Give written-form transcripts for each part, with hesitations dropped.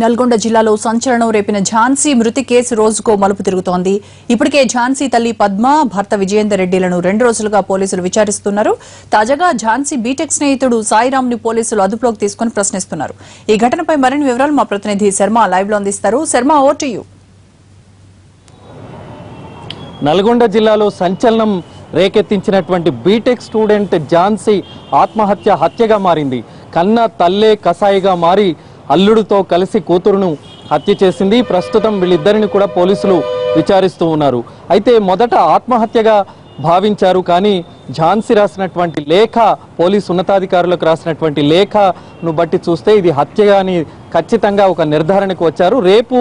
నల్గొండ జిల్లాలో సంచలనం రేపిన ఝాన్సీ మృతి కేసు రోజుకో మలుపు తిరుగుతోంది. ఇప్పటికే ఝాన్సీ తల్లి పద్మ, భర్త విజయేందర్ రెడ్డిలను 2 రోజులుగా పోలీసులు విచారిస్తున్నారు. తాజాగా ఝాన్సీ బీటెక్ స్నేహితుడు సాయిరామ్ ని పోలీసులు అదుపులోకి తీసుకుని ప్రశ్నిస్తున్నారు. ఈ ఘటనపై మరిన్ని వివరాలు మా ప్రతినిధి శర్మ లైవ్ లో అందిస్తారు. Sharma, over to you. Nalgonda జిల్లాలో సంచలనం రేకెత్తించినటువంటి బీటెక్ స్టూడెంట్ ఝాన్సీ హత్యగా మారింది. కన్న తల్లే కసాయిగా మారి అల్లుడితో కలిసి కూతురును హత్య చేసింది. ప్రస్తుతం వీళ్ళిద్దరిని కూడా పోలీసులు విచారిస్తూ ఉన్నారు. అయితే మొదట ఆత్మహత్యగా భావించారు, కానీ ఝాన్సీ రాసినటువంటి లేఖ, పోలీసు ఉన్నతాధికారులకు రాసినటువంటి లేఖను బట్టి చూస్తే ఇది హత్యగా అని ఖచ్చితంగా ఒక నిర్ధారణకు వచ్చారు. రేపు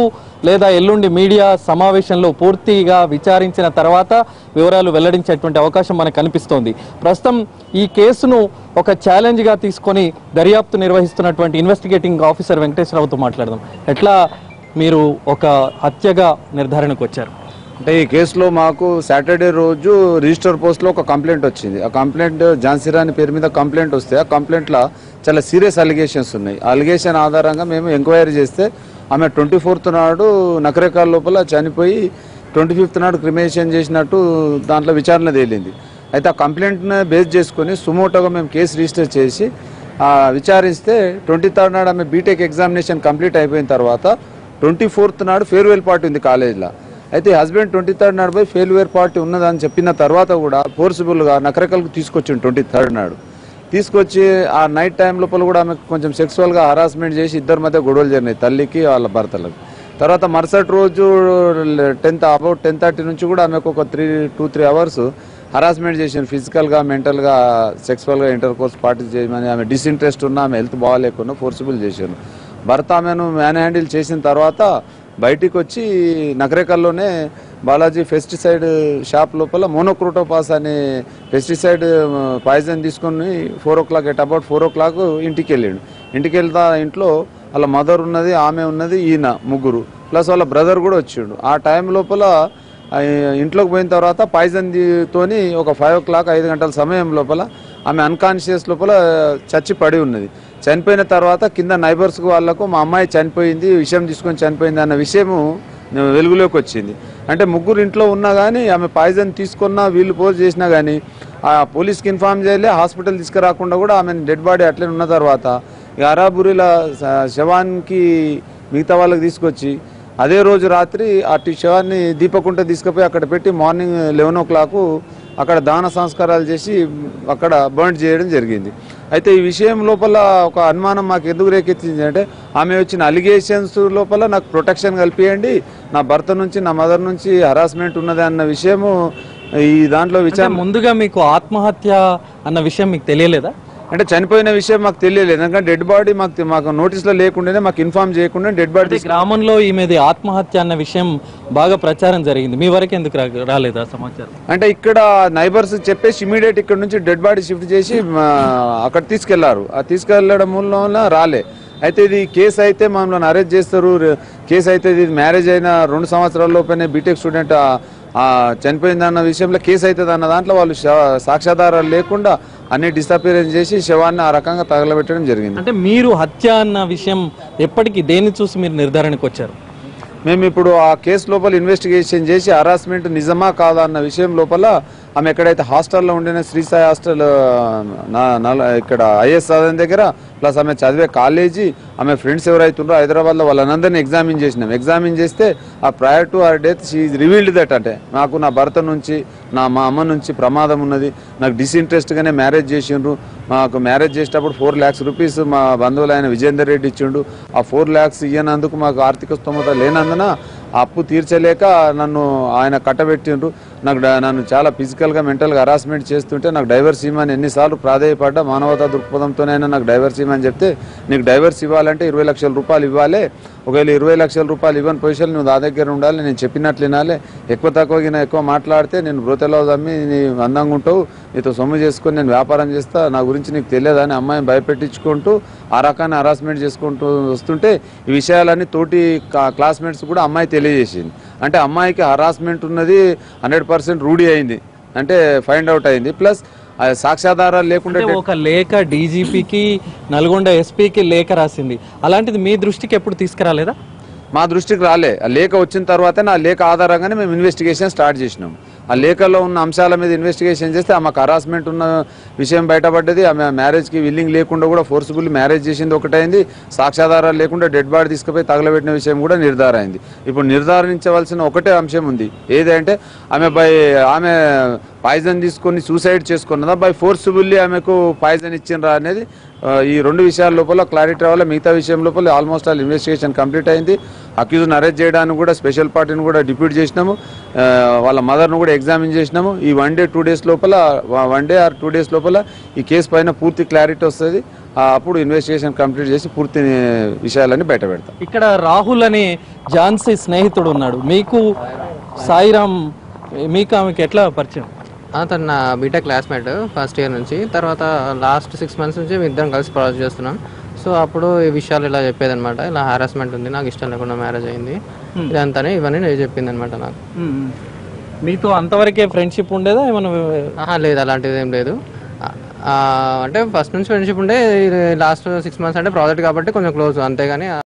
లేదా ఎల్లుండి మీడియా సమావేశంలో పూర్తిగా విచారించిన తర్వాత వివరాలు వెల్లడించేటువంటి అవకాశం మనకు కనిపిస్తోంది. ప్రస్తుతం ఈ కేసును ఒక ఛాలెంజ్గా తీసుకొని దర్యాప్తు నిర్వహిస్తున్నటువంటి ఇన్వెస్టిగేటింగ్ ఆఫీసర్ వెంకటేశ్వరరావుతో మాట్లాడదాం. ఎట్లా మీరు ఒక హత్యగా నిర్ధారణకు వచ్చారు? అంటే ఈ కేసులో మాకు సాటర్డే రోజు రిజిస్టర్ పోస్ట్లో ఒక కంప్లైంట్ వచ్చింది. ఆ కంప్లైంట్ ఝాన్సీ రాణి పేరు మీద కంప్లైంట్ వస్తే ఆ కంప్లైంట్లో చాలా సీరియస్ అలిగేషన్స్ ఉన్నాయి. ఆ అలిగేషన్ ఆధారంగా మేము ఎంక్వైరీ చేస్తే ఆమె 24th నాడు నకరేకాల లోపల చనిపోయి 25th నాడు క్రిమేషన్ చేసినట్టు దాంట్లో విచారణ తేలింది. అయితే ఆ కంప్లైంట్ని బేస్ చేసుకొని సుమోటోగా మేము కేసు రిజిస్టర్ చేసి విచారిస్తే 23rd నాడు ఆమె బీటెక్ ఎగ్జామినేషన్ కంప్లీట్ అయిపోయిన తర్వాత 24th నాడు ఫేర్వెల్ పార్టీ ఉంది కాలేజ్లో. అయితే హస్బెండ్ 23rd నాడు పోయి ఫేర్వెల్ పార్టీ ఉన్నదని చెప్పిన తర్వాత కూడా ఫోర్సిబుల్గా నకరేకల్కు తీసుకొచ్చిండు 23rd నాడు. తీసుకొచ్చి ఆ నైట్ టైం లోపల కూడా ఆమెకు కొంచెం సెక్సువల్గా హరాస్మెంట్ చేసి ఇద్దరి మధ్య గొడవలు జరిగినాయి, తల్లికి వాళ్ళ భర్తలకు. తర్వాత మరుసటి రోజు అబౌట్ 10:30 నుంచి కూడా ఆమెకు ఒక 2-3 అవర్స్ హరాస్మెంట్ చేసాను. ఫిజికల్గా, మెంటల్గా, సెక్సువల్గా ఇంటర్ కోర్స్ పార్టీ చేయమని, ఆమె డిస్ఇంట్రెస్ట్ ఉన్నా, ఆమె హెల్త్ బాగాలేకున్నా ఫోర్సిబుల్ చేశాను. భర్త ఆమెను మ్యాన్ హ్యాండిల్ చేసిన తర్వాత బయటికి వచ్చి నకరేకల్లోనే బాలాజీ పెస్టిసైడ్ షాప్ లోపల మోనోక్రోటోపాస్ అనే పెస్టిసైడ్ పాయిజన్ తీసుకొని 4 o'clock అబౌట్ 4 o'clock ఇంటికి వెళ్ళాడు. ఇంటికి వెళ్తా ఇంట్లో వాళ్ళ మదర్ ఉన్నది, ఆమె ఉన్నది, ఈయన ముగ్గురు ప్లస్ వాళ్ళ బ్రదర్ కూడా వచ్చిండు. ఆ టైం లోపల ఇంట్లోకి పోయిన తర్వాత పాయిజన్ తోని ఒక 5 o'clock 5 గంటల సమయం లోపల ఆమె అన్కాన్షియస్ లోపల చచ్చి పడి ఉన్నది. చనిపోయిన తర్వాత కింద నైబర్స్కు వాళ్ళకు మా అమ్మాయి చనిపోయింది, విషయం తీసుకొని చనిపోయింది అన్న విషయము వెలుగులోకి వచ్చింది. అంటే ముగ్గురు ఇంట్లో ఉన్నా కానీ ఆమె పాయిజన్ తీసుకున్నా, వీళ్ళు పోజ్ చేసినా కానీ ఆ పోలీస్కి ఇన్ఫార్మ్ చేయలే, హాస్పిటల్ తీసుకురాకుండా కూడా ఆమె డెడ్ బాడీ అట్లే ఉన్న తర్వాత అరాబురిల శవానికి మిగతా వాళ్ళకి తీసుకొచ్చి అదే రోజు రాత్రి ఆ శవాన్ని దీపకుంట తీసుకుపోయి అక్కడ పెట్టి మార్నింగ్ 11 o'clock అక్కడ దాన సంస్కారాలు చేసి అక్కడ బర్న్ చేయడం జరిగింది. అయితే ఈ విషయం లోపల ఒక అనుమానం మాకు ఎందుకు రేకెత్తింది అంటే, ఆమె వచ్చిన అలిగేషన్స్ లోపల నాకు ప్రొటెక్షన్ కల్పియండి, నా భర్త నుంచి, నా మదర్ నుంచి హరాస్మెంట్ ఉన్నది అన్న విషయము ఈ దాంట్లో విచారణ. ముందుగా మీకు ఆత్మహత్య అన్న విషయం మీకు తెలియలేదా? అంటే చనిపోయిన విషయం మాకు తెలియలేదు, ఎందుకంటే డెడ్ బాడీ మాకు నోటీస్లో లేకుండానే, మాకు ఇన్ఫార్మ్ చేయకుండా డెడ్ బాడీ. గ్రామంలో ఈమెది ఆత్మహత్య అన్న విషయం బాగా ప్రచారం జరిగింది, మీ వరకు ఎందుకు రాలేదా సమాచారం? అంటే ఇక్కడ నైబర్స్ చెప్పేసి ఇమీడియట్ ఇక్కడ నుంచి డెడ్ బాడీ షిఫ్ట్ చేసి అక్కడ తీసుకెళ్లారు. ఆ తీసుకెళ్లడం వల్ల రాలే. అయితే ఇది కేసు అయితే మమ్మల్ని అరెస్ట్ చేస్తారు. కేసు అయితే ఇది మ్యారేజ్ అయిన 2 సంవత్సరాల లోపలనే బీటెక్ స్టూడెంట్ చనిపోయిందన్న విషయంలో కేసు అవుతుంది అన్న దాంట్లో వాళ్ళు సాక్ష్యాధారాలు లేకుండా అన్ని డిసపియరెన్స్ చేసి శవాన్ని ఆ రకంగా తగలబెట్టడం జరిగింది. అంటే మీరు హత్య అన్న విషయం ఎప్పటికీ దేన్ని చూసి మీరు నిర్ధారణకు వచ్చారు? మేము ఇప్పుడు ఆ కేసు లోపల ఇన్వెస్టిగేషన్ చేసి హరాస్మెంట్ నిజమా కాదా అన్న విషయం లోపల ఆమె ఎక్కడైతే హాస్టల్లో ఉండిన శ్రీసాయి హాస్టల్ ఇక్కడ ఐఎస్ సాధన దగ్గర ప్లస్ ఆమె చదివే కాలేజీ, ఆమె ఫ్రెండ్స్ ఎవరైతుండ్రో హైదరాబాద్లో వాళ్ళందరినీ ఎగ్జామిన్ చేసినాం. ఎగ్జామిన్ చేస్తే ఆ prior to our death she revealed that, అంటే నాకు నా భర్త నుంచి, మా అమ్మ నుంచి ప్రమాదం ఉన్నది, నాకు డిస్ఇంట్రెస్ట్గానే మ్యారేజ్ చేసిండ్రు, మాకు మ్యారేజ్ చేసేటప్పుడు 4 lakhs rupees మా బంధువులు ఆయన విజయేందర్ రెడ్డి ఇచ్చిండు. ఆ 4 lakhs ఇయ్యనందుకు మాకు ఆర్థిక స్తోమత లేనందున ఆ అప్పు తీర్చలేక నన్ను ఆయన కట్టబెట్టిండ్రు. నన్ను చాలా ఫిజికల్గా, మెంటల్గా హరాస్మెంట్ చేస్తుంటే నాకు డైవర్స్ ఇవ్వమని ఎన్నిసార్లు ప్రాధేయపడ్డా, మానవతా దృక్పథంతోనైనా నాకు డైవర్స్ ఇవ్వమని చెప్తే, నీకు డైవర్స్ ఇవ్వాలంటే 20 లక్షల రూపాయలు ఇవ్వాలి, ఒకవేళ 20 లక్షల రూపాయలు ఇవ్వని పొజిషన్ నువ్వు నా దగ్గర ఉండాలి, నేను చెప్పినట్లు వినాలి, ఎక్కువ మాట్లాడితే నేను బ్రోతెలో దమ్మి నీ అందంగా ఉంటావు, నీతో సొమ్ము చేసుకొని నేను వ్యాపారం చేస్తా, నా గురించి నీకు తెలియదని అమ్మాయిని భయపెట్టించుకుంటూ ఆ రకాన్ని హరాస్మెంట్ చేసుకుంటూ వస్తుంటే ఈ విషయాలన్నీ తోటి క్లాస్మేట్స్ కూడా అమ్మాయి తెలియజేసింది. అంటే అమ్మాయికి హరాస్మెంట్ ఉన్నది 100% రూఢి అయింది, అంటే ఫైండ్ అవుట్ అయింది. ప్లస్ సాక్ష్యాధారాలు లేకుండా ఒక లేఖ డీజీపీకి నల్గొండ ఎస్పీకి లేఖ రాసింది, అలాంటిది మీ దృష్టికి ఎప్పుడు తీసుకురాలేదా? మా దృష్టికి రాలే. ఆ లేఖ వచ్చిన తర్వాతనే ఆ లేఖ ఆధారంగానే మేము ఇన్వెస్టిగేషన్ స్టార్ట్ చేసినాం. ఆ లేఖలో ఉన్న అంశాల మీద ఇన్వెస్టిగేషన్ చేస్తే ఆమెకు హరాస్మెంట్ ఉన్న విషయం బయటపడ్డది. ఆమె మ్యారేజ్కి విల్లింగ్ లేకుండా కూడా ఫోర్స్ఫుల్లీ మ్యారేజ్ చేసింది ఒకటైంది. సాక్ష్యాధారాలు లేకుండా డెడ్ బాడీ తీసుకుపోయి తగలబెట్టిన విషయం కూడా నిర్ధారణ అయింది. ఇప్పుడు నిర్ధారించవలసిన ఒకటే అంశం ఉంది, ఏదంటే ఆమె పాయిజన్ తీసుకొని సూసైడ్ చేసుకున్నదా, బై ఫోర్స్ఫుల్లీ ఆమెకు పాయిజన్ ఇచ్చిండ్రా అనేది ఈ రెండు విషయాల లోపల క్లారిటీ రావాలి. మిగతా విషయం లోపల ఆల్మోస్ట్ ఆల్ ఇన్వెస్టిగేషన్ కంప్లీట్ అయింది. అక్యూజ్ని అరెస్ట్ చేయడానికి కూడా స్పెషల్ పార్టీని కూడా డిప్యూట్ చేసినాము. వాళ్ళ మదర్ను కూడా ఎగ్జామిన్ చేసినాము. ఈ 1 day 2 days లోపల 1 day or 2 days లోపల ఈ కేసు పైన పూర్తి క్లారిటీ వస్తుంది. అప్పుడు ఇన్వెస్టిగేషన్ కంప్లీట్ చేసి పూర్తి విషయాలన్నీ బయట పెడతాం. ఇక్కడ రాహుల్ అనే ఝాన్సీ స్నేహితుడు ఉన్నాడు, మీకు సాయిరామ్, మీకు ఆమెకి ఎట్లా పరిచయం? తను నా బీటెక్ క్లాస్మేట్ ఫస్ట్ ఇయర్ నుంచి. తర్వాత లాస్ట్ 6 months నుంచి మేము ఇద్దరం కలిసి ప్రాజెక్ట్ చేస్తున్నాం. సో అప్పుడు ఈ విషయాలు ఇలా చెప్పేదనమాట, ఇలా హారాస్మెంట్ ఉంది, నాకు ఇష్టం లేకుండా మ్యారేజ్ అయింది, ఇదంతానే ఇవన్నీ నేను చెప్పింది అనమాట. నాకు మీతో అంతవరకే ఫ్రెండ్షిప్ ఉండేదా ఏమన్నా? లేదు, అలాంటిది ఏం లేదు. అంటే ఫస్ట్ నుంచి ఫ్రెండ్షిప్ ఉండే, లాస్ట్ 6 months అంటే ప్రాజెక్ట్ కాబట్టి కొంచెం క్లోజ్, అంతేగాని